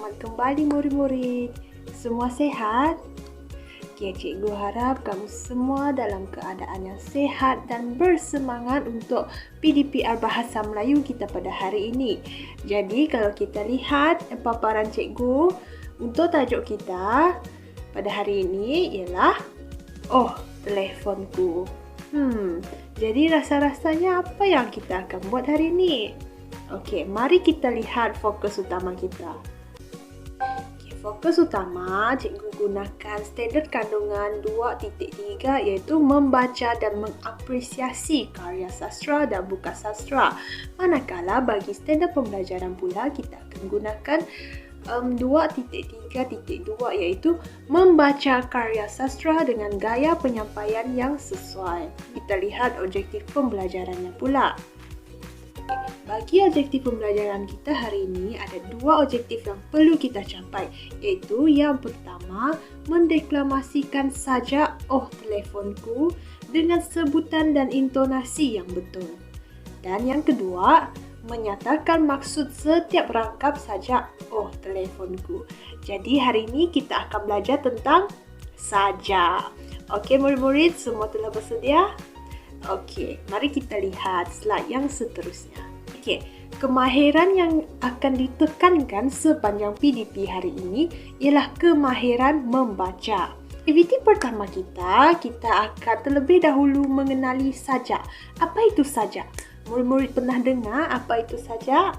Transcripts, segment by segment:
Selamat kembali murid-murid. Semua sehat? Oke, cikgu harap kamu semua dalam keadaan yang sehat dan bersemangat untuk PDPR Bahasa Melayu kita pada hari ini. Jadi, kalau kita lihat paparan cikgu untuk tajuk kita pada hari ini ialah telefonku. Jadi rasa-rasanya apa yang kita akan buat hari ini? Okey, mari kita lihat fokus utama kita. Fokus utama, cikgu gunakan standard kandungan 2.3 iaitu membaca dan mengapresiasi karya sastra dan buku sastra. Manakala bagi standard pembelajaran pula, kita akan gunakan 2.3.2 iaitu membaca karya sastra dengan gaya penyampaian yang sesuai. Kita lihat objektif pembelajarannya pula. Bagi objektif pembelajaran kita hari ini, ada dua objektif yang perlu kita capai, iaitu yang pertama, mendeklamasikan sajak telefonku dengan sebutan dan intonasi yang betul. Dan yang kedua, menyatakan maksud setiap rangkap sajak telefonku. Jadi hari ini kita akan belajar tentang sajak. Okey murid-murid, semua telah bersedia? Okey, mari kita lihat slide yang seterusnya. Okey, kemahiran yang akan ditekankan sepanjang PDP hari ini ialah kemahiran membaca. Aktiviti pertama kita akan terlebih dahulu mengenali sajak. Apa itu sajak? Murid-murid pernah dengar apa itu sajak?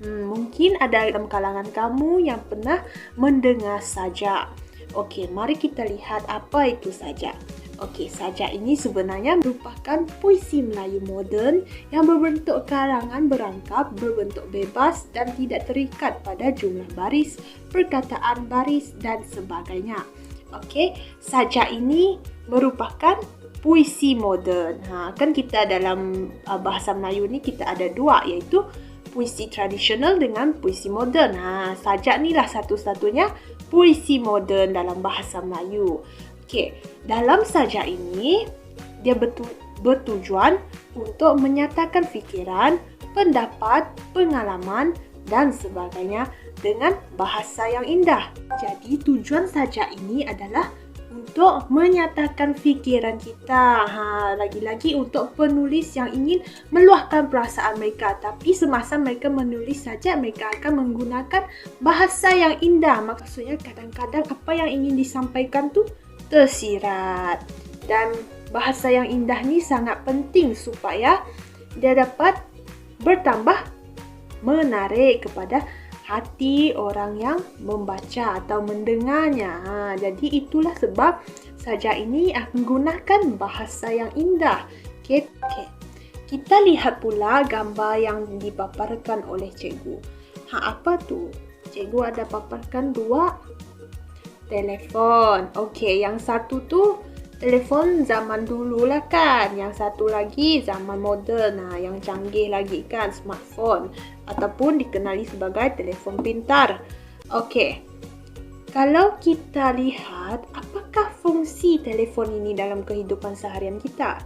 Mungkin ada dalam kalangan kamu yang pernah mendengar sajak. Okey, mari kita lihat apa itu sajak. Okey, sajak ini sebenarnya merupakan puisi Melayu moden yang berbentuk karangan berangkap, berbentuk bebas dan tidak terikat pada jumlah baris, perkataan baris dan sebagainya. Okey, sajak ini merupakan puisi moden. Kan kita dalam bahasa Melayu ni kita ada dua, iaitu puisi tradisional dengan puisi moden. Sajak ni lah satu-satunya puisi moden dalam bahasa Melayu. Okey, dalam sajak ini dia bertujuan untuk menyatakan fikiran, pendapat, pengalaman dan sebagainya dengan bahasa yang indah. Jadi tujuan sajak ini adalah untuk menyatakan fikiran kita. Lagi-lagi untuk penulis yang ingin meluahkan perasaan mereka, tapi semasa mereka menulis sajak, mereka akan menggunakan bahasa yang indah. Maksudnya kadang-kadang apa yang ingin disampaikan tu tersirat. Dan bahasa yang indah ni sangat penting supaya dia dapat bertambah menarik kepada hati orang yang membaca atau mendengarnya. Jadi itulah sebab sajak ini akan menggunakan bahasa yang indah. Okey. Kita lihat pula gambar yang dipaparkan oleh cikgu. Apa tu? Cikgu ada paparkan dua telefon. Okey, yang satu tu telefon zaman dulu lah kan. Yang satu lagi zaman moden, yang canggih lagi kan, smartphone ataupun dikenali sebagai telefon pintar. Okey. Kalau kita lihat apakah fungsi telefon ini dalam kehidupan seharian kita?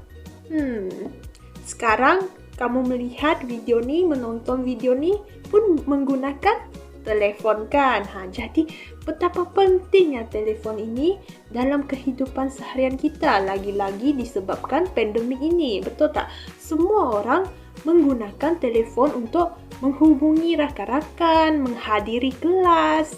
Sekarang kamu melihat video ni, menonton video ni pun menggunakan telefon kan. Jadi betapa pentingnya telefon ini dalam kehidupan seharian kita, lagi-lagi disebabkan pandemik ini. Betul tak? Semua orang menggunakan telefon untuk menghubungi rakan-rakan, menghadiri kelas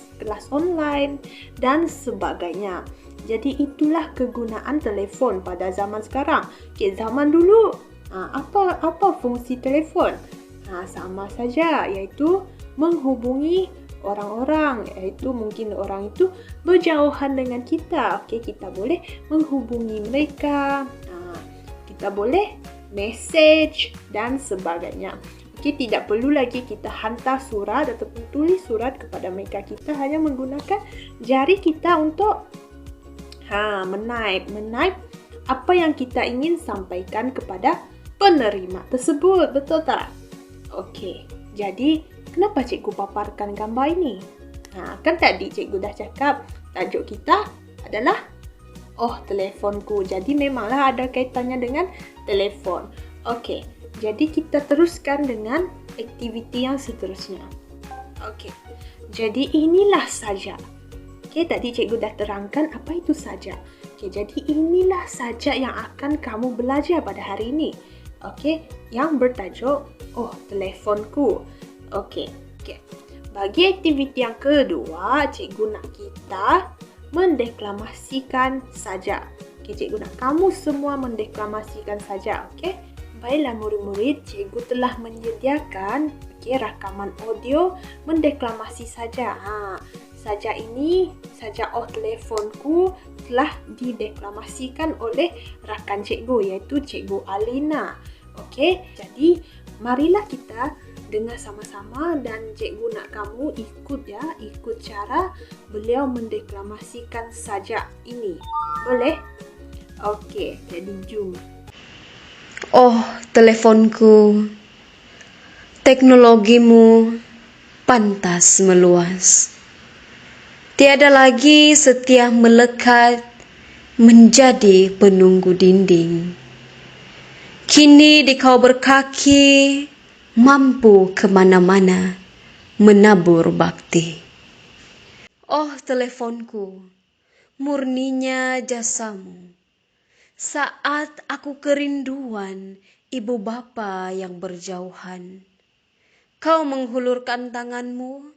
online dan sebagainya. Jadi itulah kegunaan telefon pada zaman sekarang. Zaman dulu apa fungsi telefon? Sama saja, iaitu menghubungi orang-orang, iaitu mungkin orang itu berjauhan dengan kita. Okey, kita boleh menghubungi mereka, kita boleh message dan sebagainya. Okey, tidak perlu lagi kita hantar surat ataupun tulis surat kepada mereka. Kita hanya menggunakan jari kita untuk menaip apa yang kita ingin sampaikan kepada penerima tersebut. Betul tak? Okey, jadi kenapa cikgu paparkan gambar ini? Kan tadi cikgu dah cakap tajuk kita adalah telefonku. Jadi memanglah ada kaitannya dengan telefon. Okey, jadi kita teruskan dengan aktiviti yang seterusnya. Okey, Jadi inilah sajak. Okey, tadi cikgu dah terangkan apa itu sajak. Okey, jadi inilah sajak yang akan kamu belajar pada hari ini. Okey, yang bertajuk telefonku. Okey. Bagi aktiviti yang kedua, cikgu nak kita mendeklamasikan sajak. Okey, cikgu nak kamu semua mendeklamasikan sajak. Okey. Baiklah murid-murid, cikgu telah menyediakan rakaman audio mendeklamasi sajak. Sajak ini, sajak telefonku telah dideklamasikan oleh rakan cikgu iaitu Cikgu Alina. Okey, jadi marilah kita dengar sama-sama dan cikgu nak kamu ikut cara beliau mendeklamasikan sajak ini. Boleh? Okey, jadi jom. Oh, teleponku, teknologimu pantas meluas. Tiada lagi setia melekat menjadi penunggu dinding. Kini di kau berkaki, mampu kemana-mana menabur bakti. Oh teleponku, murninya jasamu. Saat aku kerinduan ibu bapa yang berjauhan, kau menghulurkan tanganmu,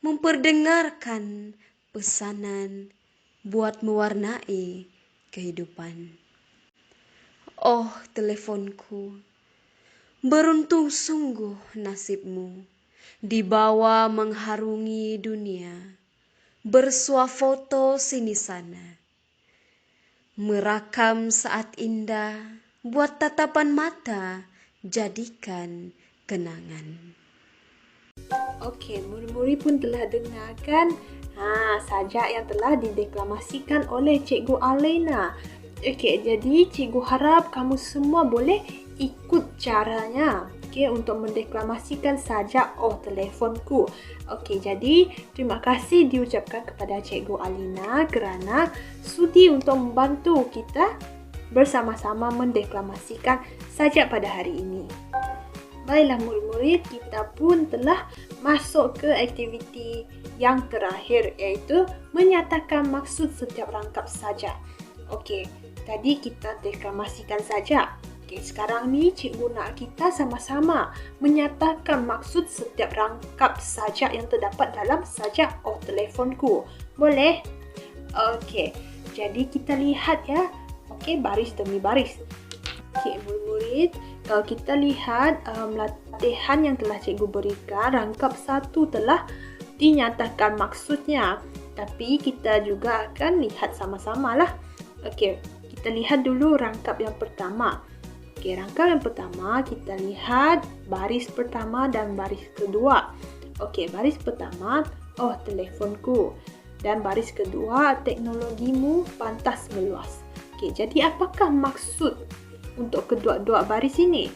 memperdengarkan pesanan buat mewarnai kehidupan. Oh teleponku, beruntung sungguh nasibmu, dibawa mengharungi dunia, bersuah foto sini sana, merakam saat indah, buat tatapan mata, jadikan kenangan. Okey, murid-murid pun telah dengarkan sajak yang telah dideklamasikan oleh Cikgu Alina. Okey, jadi cikgu harap kamu semua boleh ikut caranya untuk mendeklamasikan sajak telefonku. Okey, jadi terima kasih diucapkan kepada Cikgu Alina kerana sudi untuk membantu kita bersama-sama mendeklamasikan sajak pada hari ini. Baiklah murid-murid, kita pun telah masuk ke aktiviti yang terakhir iaitu menyatakan maksud setiap rangkap sajak. Okey, tadi kita deklamasikan sajak. Okey, sekarang ni cikgu nak kita sama-sama menyatakan maksud setiap rangkap sajak yang terdapat dalam sajak telefonku. Boleh? Okey, jadi kita lihat ya. Okey, baris demi baris. Okey, murid-murid, kalau kita lihat latihan yang telah cikgu berikan, rangkap 1 telah dinyatakan maksudnya. Tapi kita juga akan lihat sama-sama lah. Okey, kita lihat dulu rangkap yang pertama. Okey, rangkap yang pertama kita lihat baris pertama dan baris kedua. Okey, baris pertama, telefonku. Dan baris kedua, teknologimu pantas meluas. Okey, jadi apakah maksud untuk kedua-dua baris ini?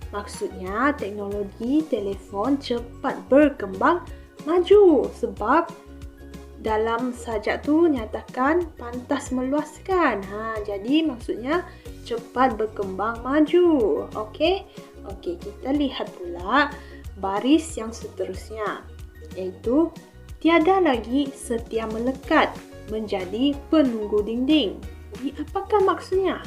Maksudnya teknologi telefon cepat berkembang maju sebab dalam sajak tu nyatakan pantas meluaskan. Jadi maksudnya cepat berkembang maju. Okey, kita lihat pula baris yang seterusnya iaitu tiada lagi setia melekat menjadi penunggu dinding. Jadi apakah maksudnya?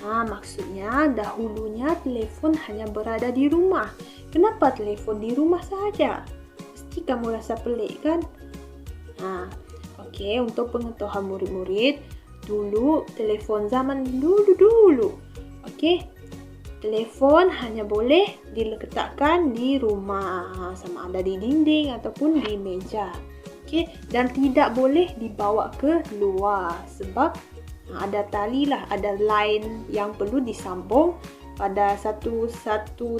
Maksudnya dahulunya telefon hanya berada di rumah. Kenapa telefon di rumah sahaja? Mesti kamu rasa pelik kan? Okey, untuk pengetahuan murid-murid, dulu telefon zaman dulu. Okey, telefon hanya boleh diletakkan di rumah, sama ada di dinding ataupun di meja. Okey, dan tidak boleh dibawa ke luar sebab ada tali lah, ada line yang perlu disambung pada satu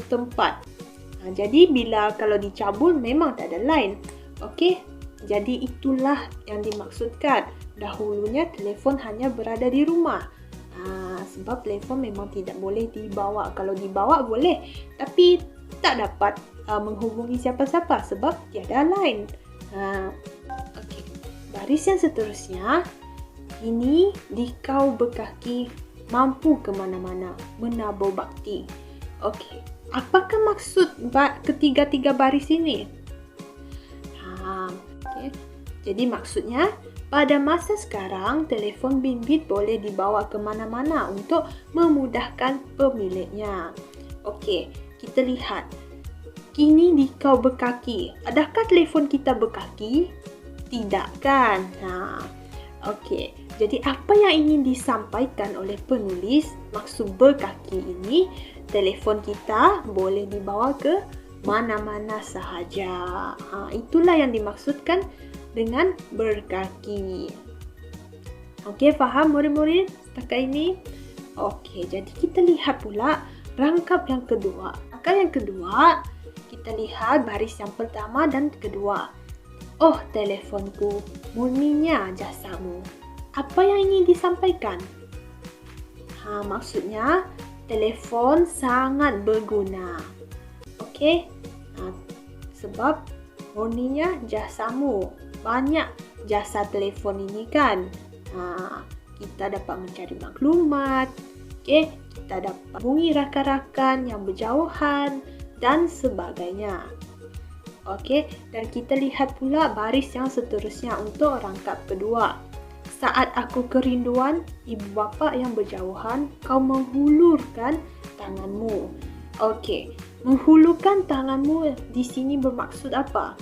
tempat. Jadi bila kalau dicabul memang tak ada line. Okey, jadi itulah yang dimaksudkan. Dahulunya telefon hanya berada di rumah. Sebab telefon memang tidak boleh dibawa. Kalau dibawa boleh, tapi tak dapat menghubungi siapa-siapa sebab tiada line. Okey, baris yang seterusnya. Ini di kau berkaki mampu ke mana-mana menabur bakti. Okey, apakah maksud ketiga-tiga baris ini? Okay. Jadi maksudnya, pada masa sekarang, telefon bimbit boleh dibawa ke mana-mana untuk memudahkan pemiliknya. Okey, kita lihat. Kini di kau berkaki. Adakah telefon kita berkaki? Tidak kan? Okey. Jadi apa yang ingin disampaikan oleh penulis maksud berkaki ini, telefon kita boleh dibawa ke mana-mana sahaja. Itulah yang dimaksudkan dengan berkaki. Okey, faham murid-murid setakat ini? Okey, jadi kita lihat pula rangkap yang kedua. Rangkap yang kedua, kita lihat baris yang pertama dan kedua. Oh, telefonku, murninya jasamu. Apa yang ingin disampaikan? Maksudnya, telefon sangat berguna. Okey? Sebab murninya jasamu. Banyak jasa telefon ini kan. Kita dapat mencari maklumat. Okey? Kita dapat hubungi rakan-rakan yang berjauhan dan sebagainya. Okey? Dan kita lihat pula baris yang seterusnya untuk rangkap kedua. Saat aku kerinduan, ibu bapa yang berjauhan, kau menghulurkan tanganmu. Okey, menghulurkan tanganmu di sini bermaksud apa?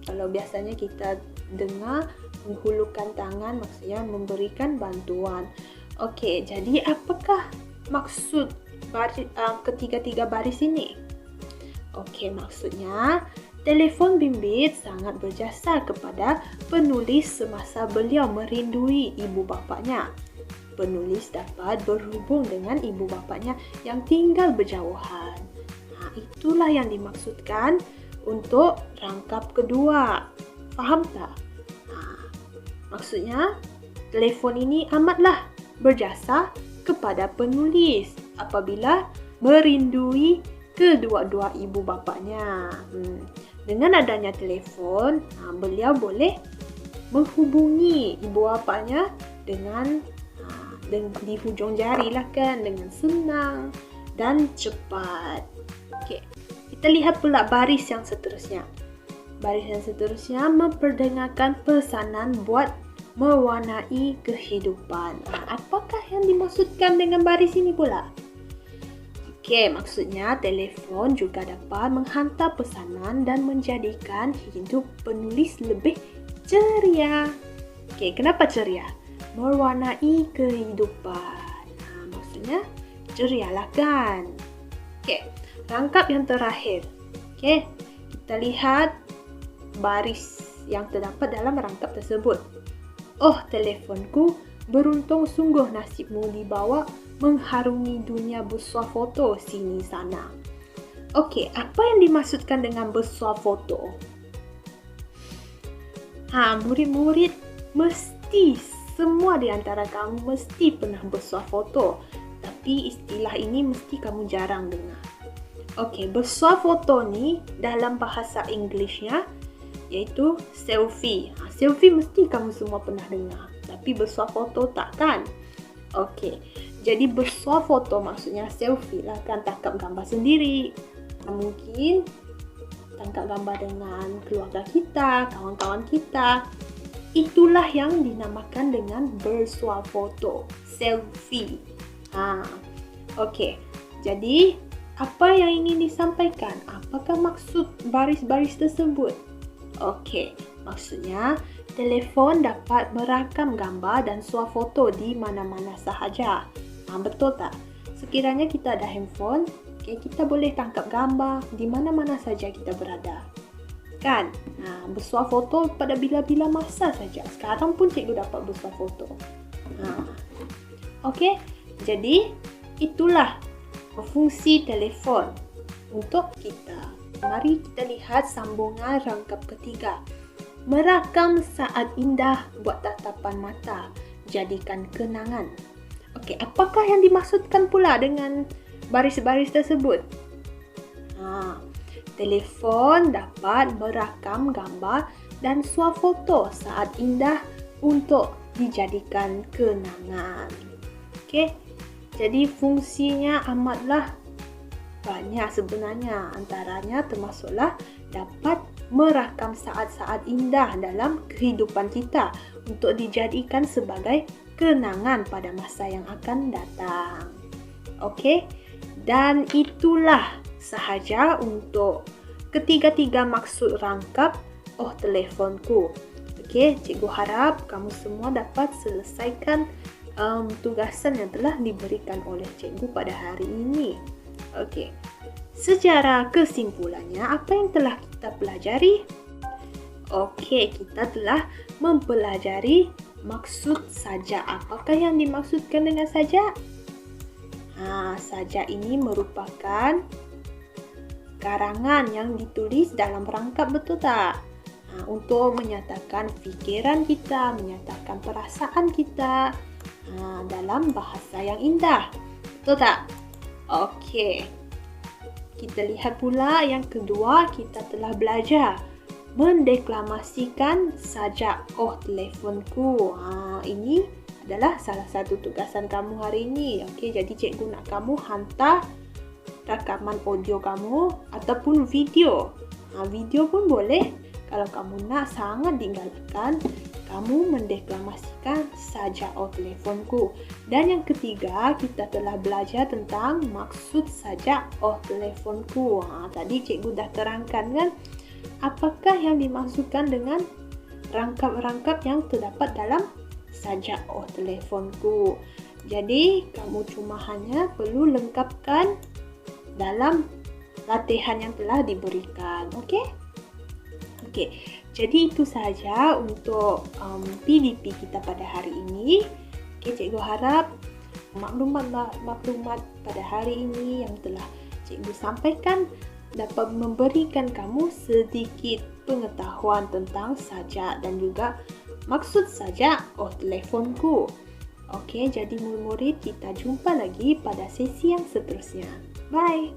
Kalau biasanya kita dengar menghulurkan tangan maksudnya memberikan bantuan. Okey, jadi apakah maksud ketiga-tiga baris ini? Okey, maksudnya telefon bimbit sangat berjasa kepada penulis semasa beliau merindui ibu bapanya. Penulis dapat berhubung dengan ibu bapanya yang tinggal berjauhan. Itulah yang dimaksudkan untuk rangkap kedua. Faham tak? Maksudnya, telefon ini amatlah berjasa kepada penulis apabila merindui kedua-dua ibu bapanya. Dengan adanya telefon, beliau boleh menghubungi ibu bapanya dengan di hujung jari lah kan, dengan senang dan cepat. Okey, kita lihat pula baris yang seterusnya. Baris yang seterusnya memperdengarkan pesanan buat mewarnai kehidupan. Apakah yang dimaksudkan dengan baris ini pula? Okey, maksudnya telefon juga dapat menghantar pesanan dan menjadikan hidup penulis lebih ceria. Okey, kenapa ceria? Mewarnai kehidupan. Maksudnya cerialah kan. Okey, rangkap yang terakhir. Okey, kita lihat baris yang terdapat dalam rangkap tersebut. Oh, telefonku, beruntung sungguh nasibmu dibawa mengharungi dunia bersuah foto sini sana. Okey, apa yang dimaksudkan dengan bersuah foto? Murid-murid mesti, semua di antara kamu mesti pernah bersuah foto. Tapi istilah ini mesti kamu jarang dengar. Okey, bersuah foto ni dalam bahasa Inggerisnya iaitu selfie. Selfie mesti kamu semua pernah dengar. Tapi bersuah foto tak kan? Okey. Jadi bersuah foto maksudnya selfie lah kan, tangkap gambar sendiri. Mungkin tangkap gambar dengan keluarga kita, kawan-kawan kita. Itulah yang dinamakan dengan bersuah foto, selfie. Okey. Jadi apa yang ingin disampaikan? Apakah maksud baris-baris tersebut? Okey, maksudnya telefon dapat merakam gambar dan suah foto di mana-mana sahaja. Betul tak? Sekiranya kita ada handphone, kita boleh tangkap gambar di mana-mana saja kita berada. Kan? Bersuah foto pada bila-bila masa saja. Sekarang pun cikgu dapat bersuah foto. Okey, jadi itulah fungsi telefon untuk kita. Mari kita lihat sambungan rangkap ketiga. Merakam saat indah buat tatapan mata, jadikan kenangan. Okey, apakah yang dimaksudkan pula dengan baris-baris tersebut? Telefon dapat merakam gambar dan suah foto saat indah untuk dijadikan kenangan. Okey, jadi fungsinya amatlah banyak sebenarnya. Antaranya termasuklah dapat merakam saat-saat indah dalam kehidupan kita untuk dijadikan sebagai kenangan pada masa yang akan datang. Okey, dan itulah sahaja untuk ketiga-tiga maksud rangkap telefonku. Okey, cikgu harap kamu semua dapat selesaikan tugasan yang telah diberikan oleh cikgu pada hari ini. Okey, secara kesimpulannya, apa yang telah kita pelajari? Okey, kita telah mempelajari maksud sajak. Apakah yang dimaksudkan dengan sajak? Sajak ini merupakan karangan yang ditulis dalam rangkap, betul tak? Untuk menyatakan fikiran kita, menyatakan perasaan kita dalam bahasa yang indah, betul tak? Okey, kita lihat pula yang kedua, kita telah belajar mendeklamasikan sajak telefonku. Ini adalah salah satu tugasan kamu hari ini. Okey, jadi cikgu nak kamu hantar rakaman audio kamu ataupun video. Video pun boleh. Kalau kamu nak sangat digalakkan, kamu mendeklamasikan sajak telefonku. Dan yang ketiga, kita telah belajar tentang maksud sajak telefonku. Tadi cikgu dah terangkan kan, apakah yang dimaksudkan dengan rangkap-rangkap yang terdapat dalam sajak telefonku. Jadi, kamu cuma hanya perlu lengkapkan dalam latihan yang telah diberikan. Okey? Okey, jadi itu sahaja untuk PDP kita pada hari ini. Okey, cikgu harap maklumat pada hari ini yang telah cikgu sampaikan dapat memberikan kamu sedikit pengetahuan tentang sajak dan juga maksud sajak telefonku. Okey, jadi murid-murid, kita jumpa lagi pada sesi yang seterusnya. Bye!